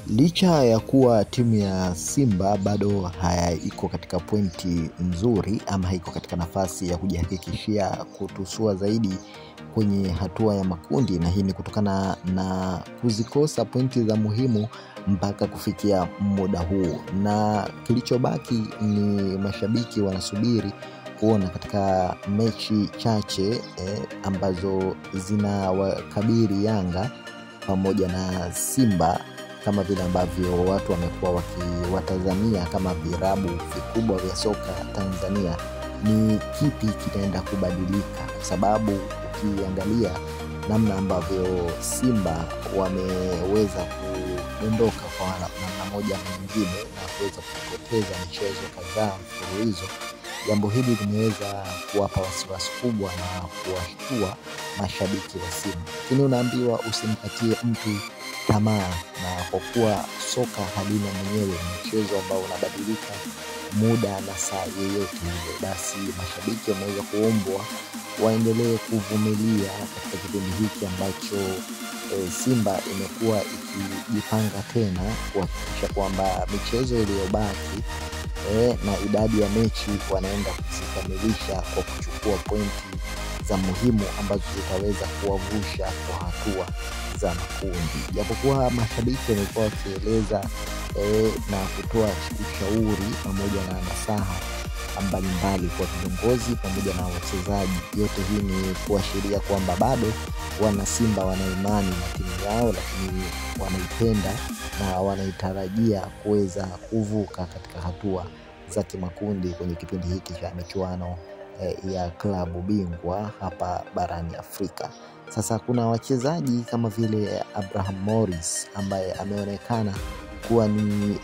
Licha ya kuwa timu ya Simba bado haiko katika pointi nzuri ama haiko katika nafasi ya kujihakikishia kutusua zaidi kwenye hatua ya makundi, na hii ni kutokana na kuzikosa pointi za muhimu mpaka kufikia muda huu, na kilichobaki ni mashabiki wanasubiri kuona katika mechi chache ambazo zinawakabili Yanga pamoja na Simba, kama vile ambavyo watu wamekuwa wakiwatazamia kama virabu vikubwa vya soka Tanzania, ni kipi kitaenda kubadilika, kwa sababu ukiangalia namna ambavyo Simba wameweza kuondoka kwa namna moja nyingine na kuweza kupoteza michezo kadhaa mfululizo, jambo hili limeweza kuwapa wasiwasi kubwa na kuwashtua mashabiki wa Simba. Lakini unaambiwa usimkatie mtu tamaa, na kwa kuwa soka halina mwenyewe, mchezo ambao unabadilika muda na saa yoyote ile, basi mashabiki wameweza kuombwa waendelee kuvumilia katika kipindi hiki ambacho Simba imekuwa ikijipanga tena kuhakikisha kwamba michezo iliyobaki na idadi ya mechi wanaenda kuzikamilisha kwa kuchukua pointi za muhimu ambazo zitaweza kuwavusha kwa hatua za makundi. Japokuwa mashabiki wamekuwa wakieleza na kutoa ushauri pamoja na nasaha mbalimbali kwa viongozi pamoja na wachezaji, yote hii ni kuashiria kwamba bado wana Simba wana imani na timu yao, lakini wanaipenda na wanaitarajia kuweza kuvuka katika hatua za kimakundi kwenye kipindi hiki cha michuano ya klabu bingwa hapa barani Afrika. Sasa kuna wachezaji kama vile Abraham Morris ambaye ameonekana kuwa ni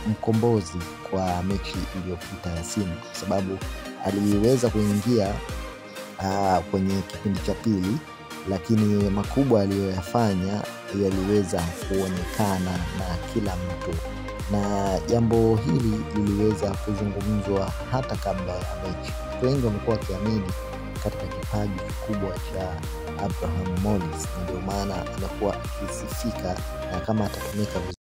mkombozi kwa mechi iliyopita ya Simba, kwa sababu aliweza kuingia kwenye kipindi cha pili, lakini makubwa aliyoyafanya yaliweza kuonekana na kila mtu, na jambo hili liliweza kuzungumzwa hata kabla ya mechi. Wengi wamekuwa wakiamini katika kipaji kikubwa cha Abraham Morris, ndio maana anakuwa akisifika, na kama atatumika